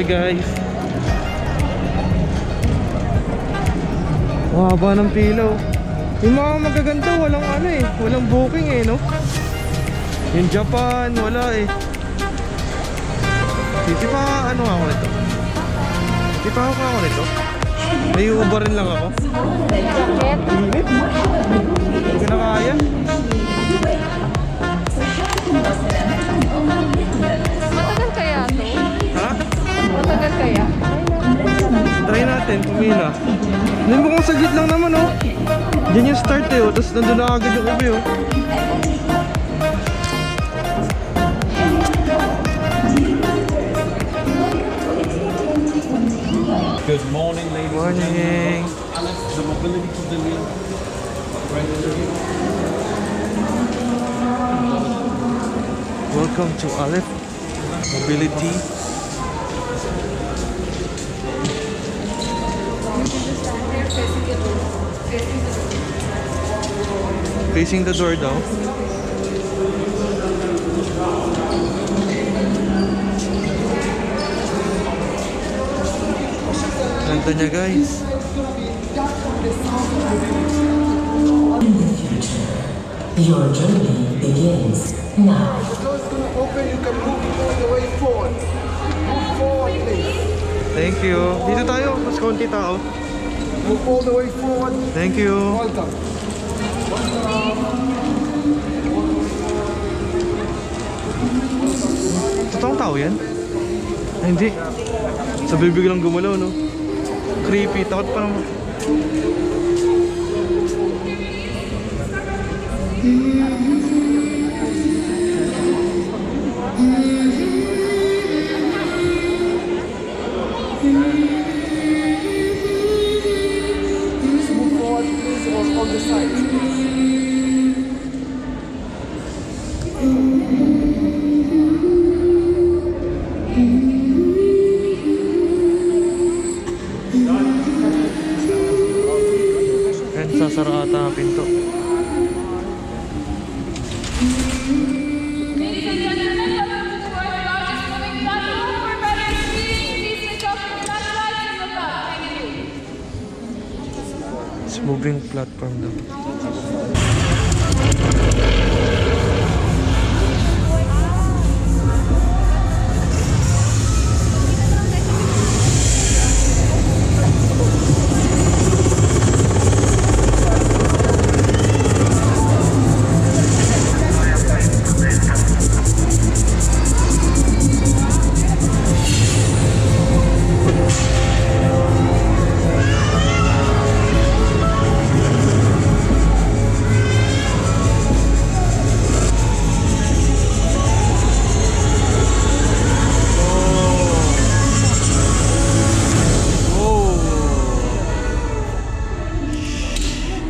kami guys. Haba ng pila. Yung mga magaganda walang ano eh, walang booking eh no. Yung Japan wala eh. Di pa ano ako nito. Di pa ako nito. May uba rin lang ako. Init. Hindi na kaya. Matagal kaya to? Ha? Matagal kaya? Try natin, pumila. Hindi mo kung saglit lang naman oh. Diyan yung start eh oh. Tapos nandun na agad yung ubi oh. Good morning, ladies and gentlemen. Alex, the Mobility Pavilion. Welcome to Aleph Mobility. Facing the door daw. Ganda niya guys. Your journey begins now. The door's going to open. You can move all the way forward. Move forward, please. Thank you. Dito tayo, mas konti tao. Move all the way forward. Thank you. Welcome. Totoong tao yan? Ay, hindi. Sa bibig lang gumalaw, no? Creepy. Takot pa naman. Move forward, please, or on the side. Yan, sasara ata ang pinto. Ladies and gentlemen, welcome to our largest moving platform for better speed. Please switch off your flashlights and look up. Thank you. It's moving platform daw.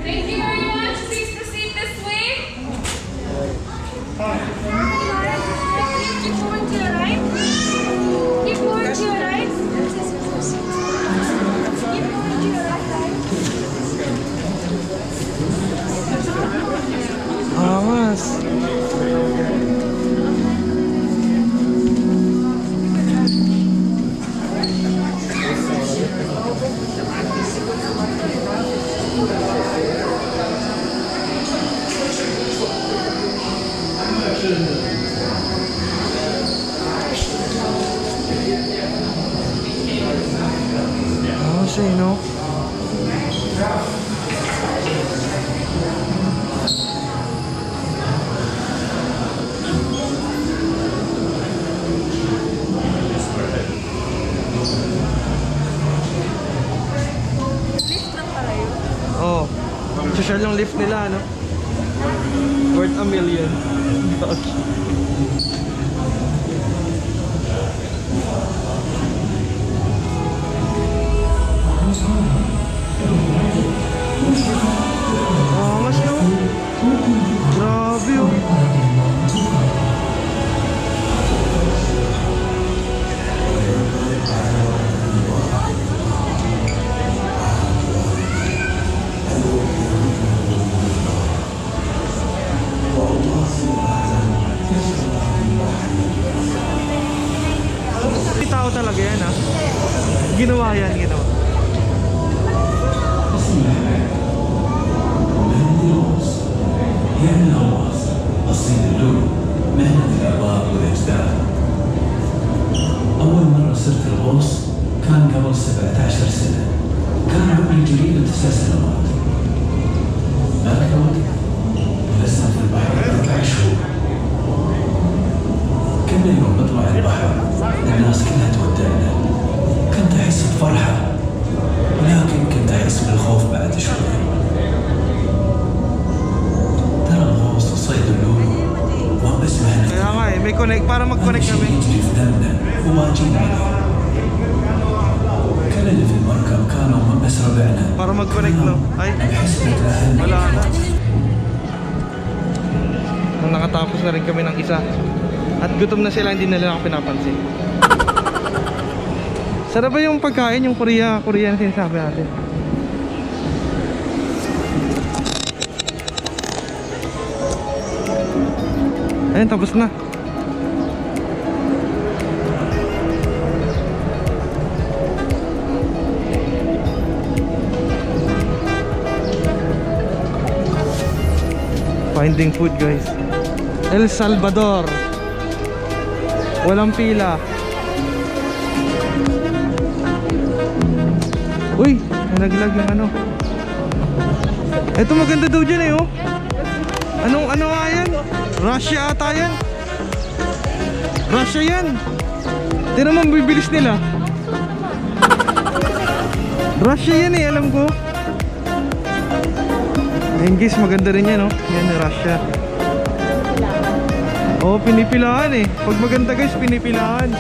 Thank you very much. Please proceed this way. Keep moving to your right. Keep moving to your right. Keep moving to your right. Angas. Angas eh, no? Lift lang pala yun. Oh, social yung lift nila, no? Worth $1 million. Okay. Angas, no? Grabe, oh. Korean ginawa. هي من الغواص الصين اللولو مهنة الإضاءة والإجداد. أول مرة صرت الغوص كان قبل 17 سنة. كان عمري جريمة 9 سنوات. ملكوت جلسنا في البحر 4 شهور. كل يوم نطلع البحر الناس كلها تودعنا. كنت أحس بفرحة ولكن كنت أحس بالخوف بعد شوي. ترى الغوص وصيد اللولو مو بس مهنة. Kaya nga eh, may connect, para mag-connect kami. يجري في دمنا وواجبنا عليه. كل اللي في المركب كانوا هم بس ربعنا. Para mag-connect, no? Ay, نحس نتأهل. wala na. Nung nakatapos na rin kami ng isa. At gutom na sila, hindi nila ako pinapansin. Sarap ba yung pagkain, yung Korean na sinasabi natin? Ayun, tapos na. Finding food, guys. El Salvador. Walang pila. Uy, nalaglag yung ano. Ito maganda daw dyan eh, oh. Ano nga yan? Russia ata yan. Russia yan. Tignan mo, bibilis nila. Russia yan eh, alam ko. Ayun guys, maganda rin yan, oh. Yan, Russia. Oh, pinipilahan eh. Pag maganda guys, pinipilahan.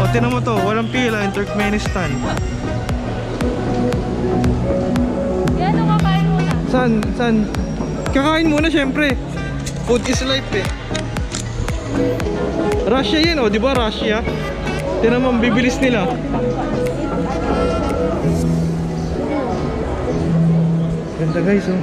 O, tignan mo to, walang pila in Turkmenistan. Yan, ano kakain muna? Saan? Kakain muna syempre. Food is life eh. Russia yan, oh, di ba Russia? Tignan mo, bibilis nila. Ganda guys, oh.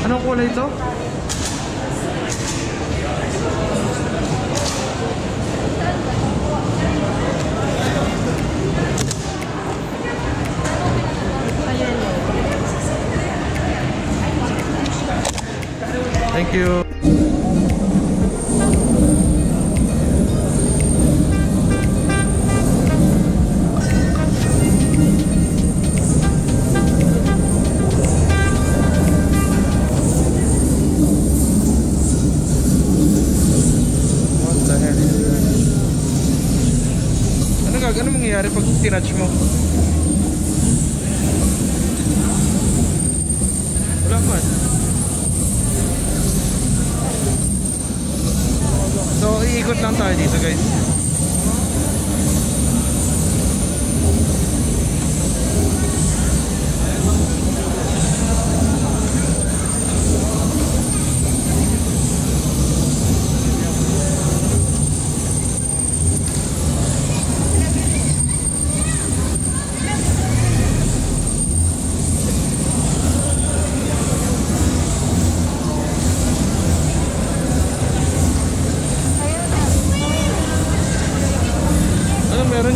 Anong kulay ito? Thank you. Ano mangyayari pag tinouch mo? Wala pa. So, iikot lang tayo dito, guys.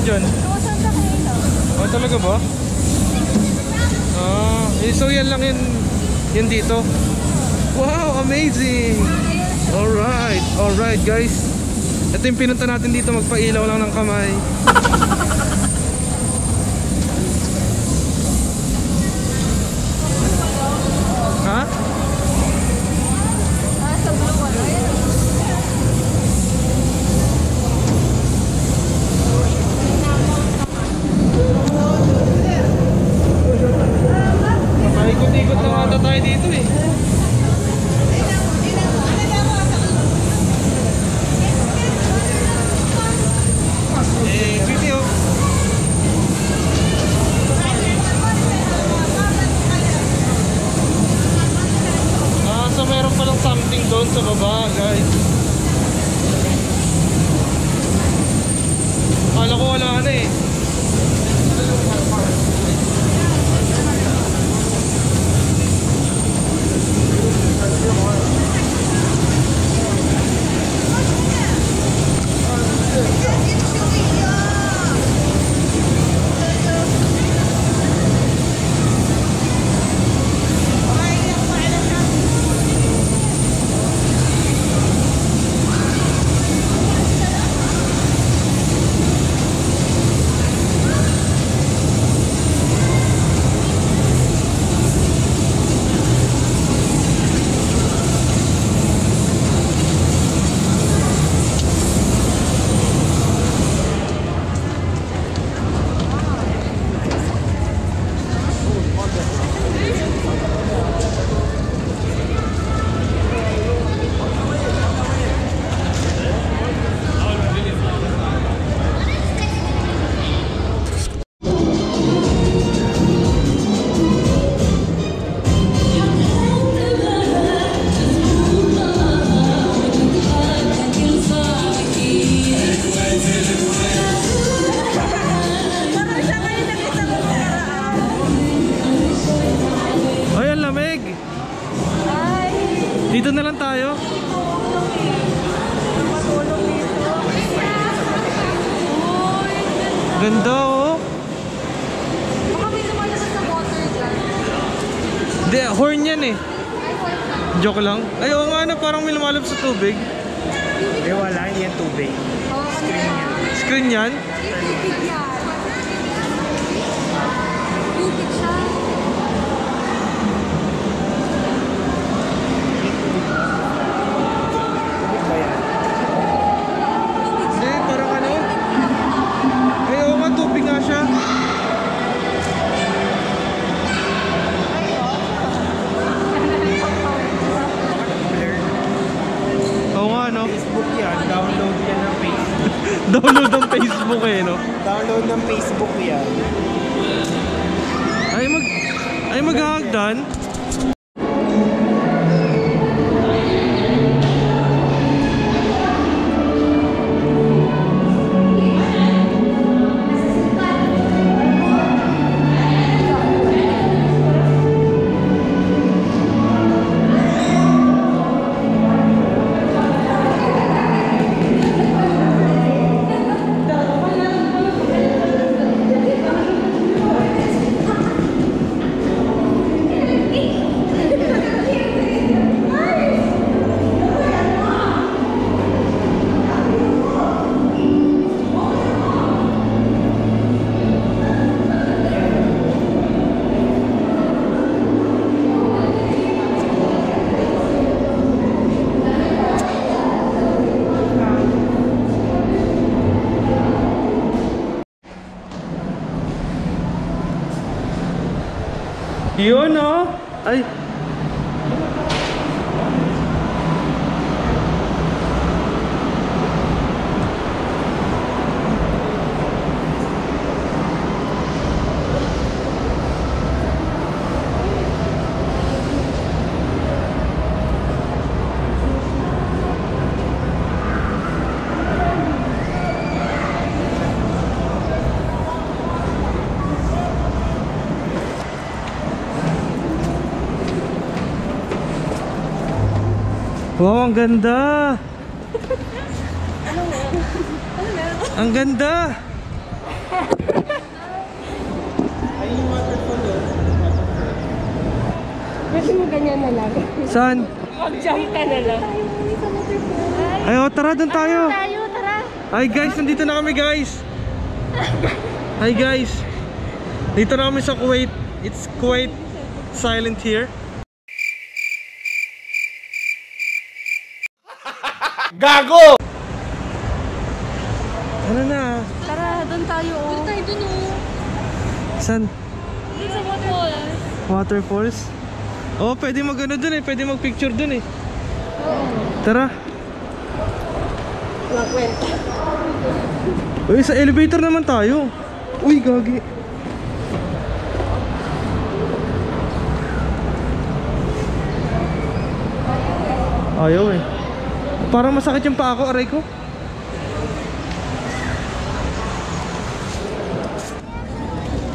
dyan? Oh, talaga ba? So yan lang yun dito. Wow, amazing! Alright guys. Ito yung pinunta natin dito, magpailaw lang ng kamay. Ha? Sa blue one. Paikot-ikot na ata tayo dito eh. Video. So meron palang something doon sa baba, guys. Akala ko wala na eh. Dito na lang tayo. Ganda oh. Baka may lumalabas na water dyan. Hindi, horn yan eh. Joke lang. Ay, oo nga na, parang may lumalabas sa tubig. Eh wala, hindi yan tubig. Screen yan? Tubig yan. Tubig siya. Tubig ba yan? Hindi, parang ano. Ay, oo nga, tubig nga siya. Oo nga, no? Facebook yan, download yan ng Facebook. Download ang Facebook eh, no? Download ng Facebook yan. Ay maghahagdan. Yun oh. Ay. Wow, ang ganda! Ang ganda! Sabi mo ganyan na lang. Saan? Mag-jump ka na lang. Ay, oh, tara, doon tayo. Tayo, tara. Hi guys, nandito na kami guys. Hi guys. Dito na kami sa Kuwait. It's quite silent here. Gago! Ano na? Tara, doon tayo. Doon tayo, doon oh. Saan? Doon sa waterfall. Waterfalls? Oh, pwede mag-ano dun eh. Pwede mag-picture dun eh. Tara. Walang kwenta. Uy, sa elevator naman tayo. Uy, gagi. Ayaw eh. Parang masakit yung paa ko, aray ko.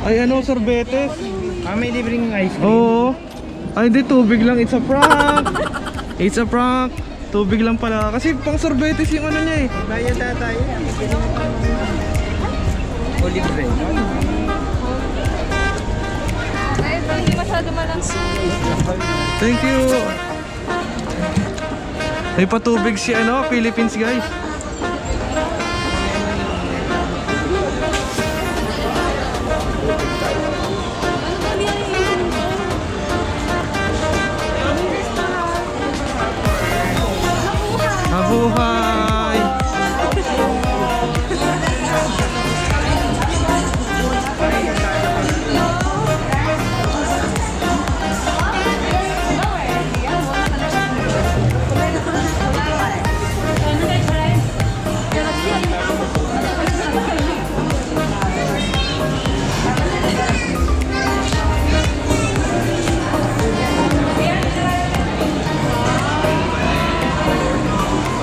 Ay, ano, sorbetes. May libreng ice cream. Oo. Ay, hindi, tubig lang. It's a prank. It's a prank. Tubig lang pala. Kasi pang sorbetes yung ano niya eh. Bayan na tayo. O libre. Ay, hindi masyado malang. Thank you. May patubig si ano, Philippines guys. Mabuhay!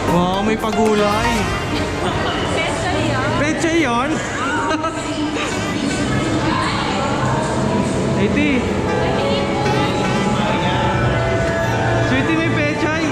Wow, may pagulay. Pecha yan? Iti. Sweetie, may pechay.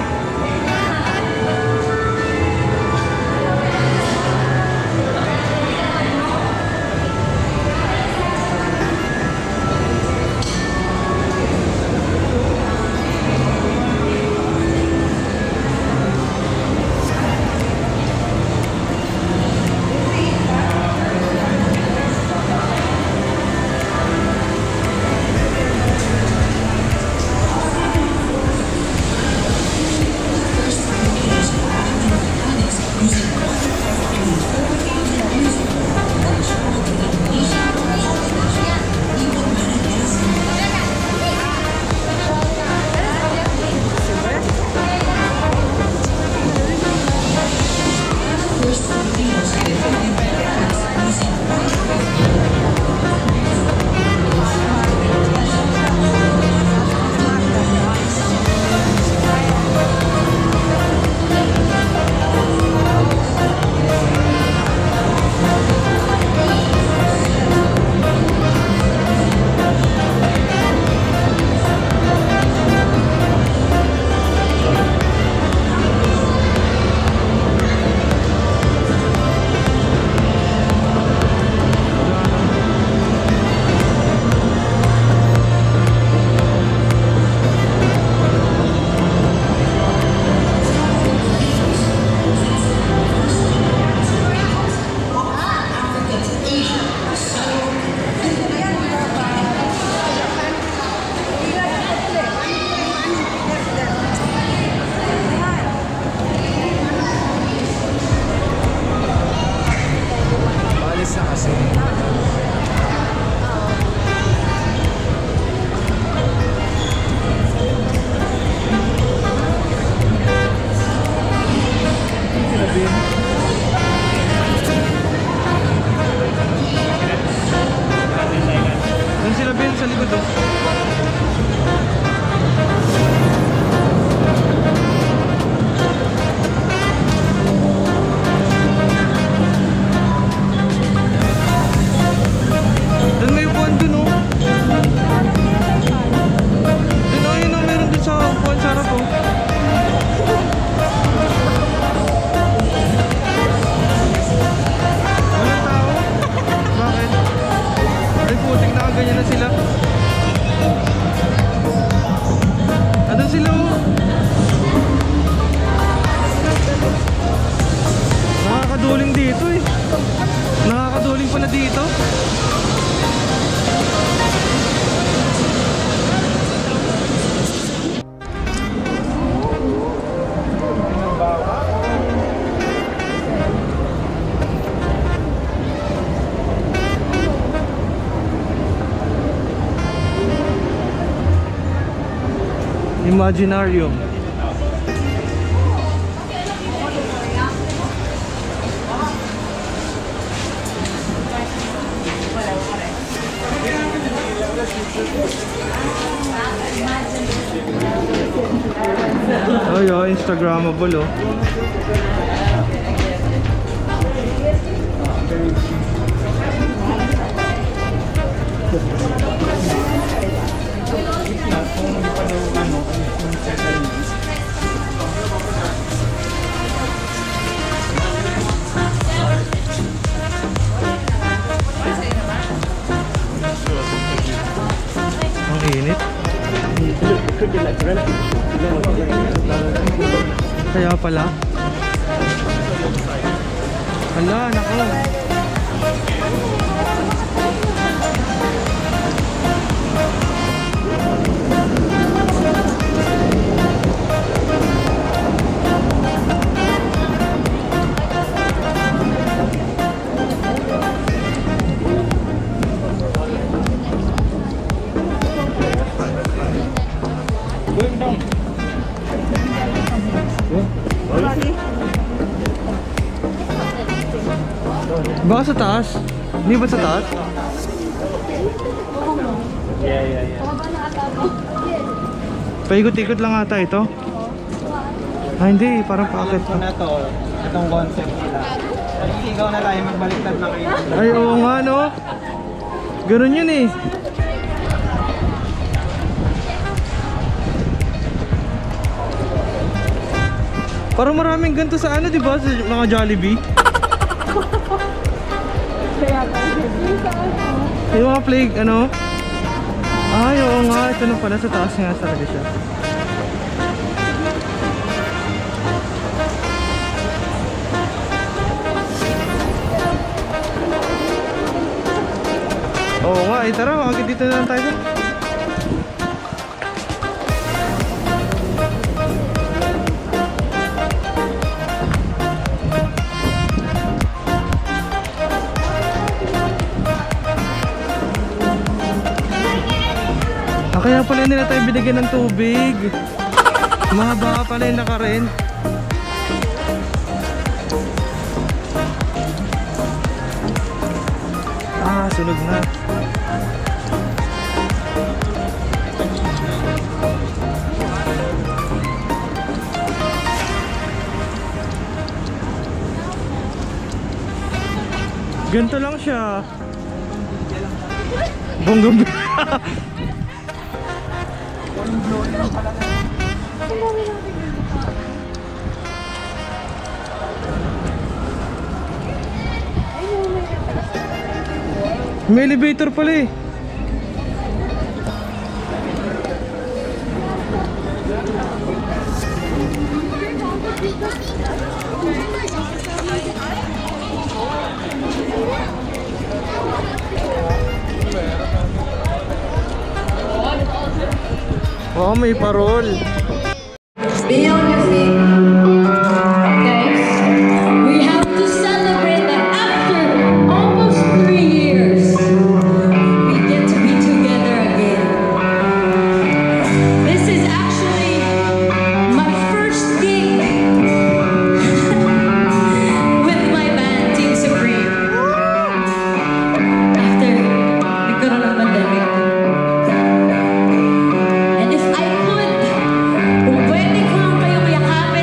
Imaginarium. Oh, Instagrammable oh. Ang init. Kaya pala. Hala, nako. Baka sa taas? Hindi ba sa taas? Paikot-ikot lang ata ito. Ah, hindi. Parang paakit pa. Na to, itong concept nila. Ikaw na tayo, magbaliktad na kayo. Ay, oo nga, no? Ganun yun eh. Parang maraming ganito sa ano, di ba? Sa mga Jollibee. Yung mga plague, ano? Ay, oo nga. Ito na pala. Sa taas nga talaga siya. Oo nga. Eh, tara. Makakit dito na lang tayo. Kaya pala nila tayo binigyan ng tubig. Mahaba pala yung naka-rent. Ah, sunog na. Ganito lang siya. Bonggong. May elevator pala eh. Oh, may parol. Be on your feet. Guys, we have to celebrate that after almost 3 years, we get to be together again. This is actually my first gig with my band, Team Supreme. After nagkaroon ng pandemic. And if I could, kung pwede ko lang kayong yakapin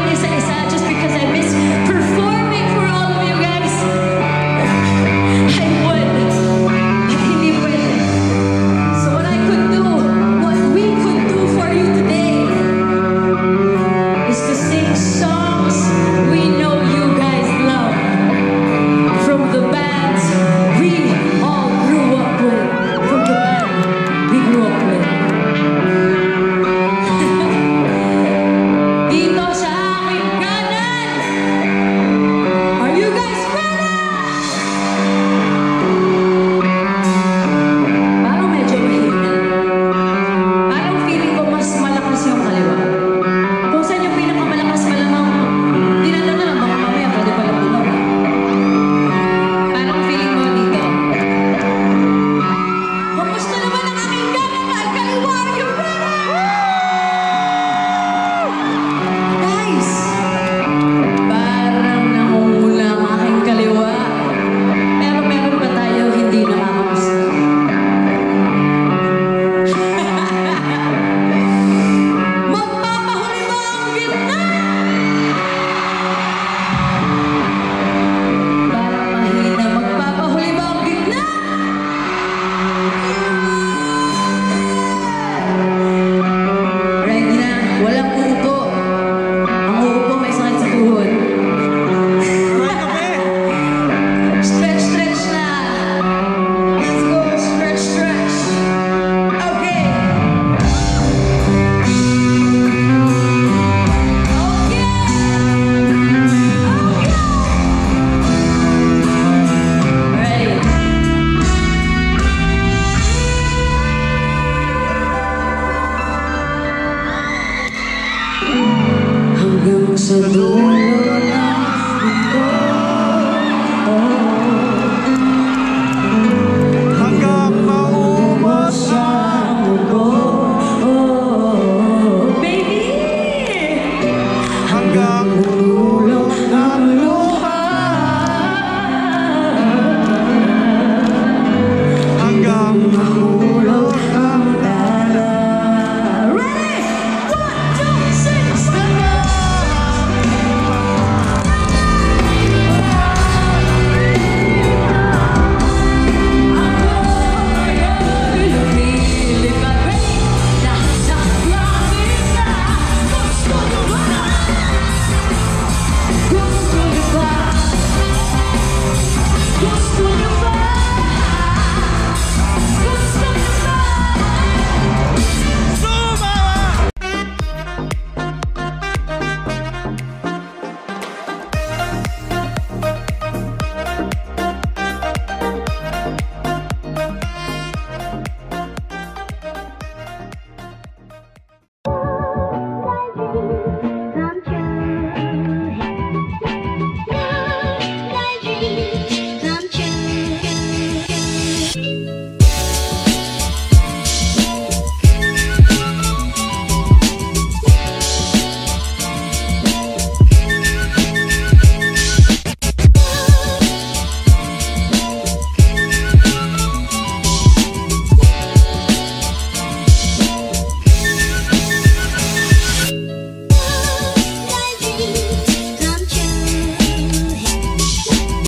sa dulo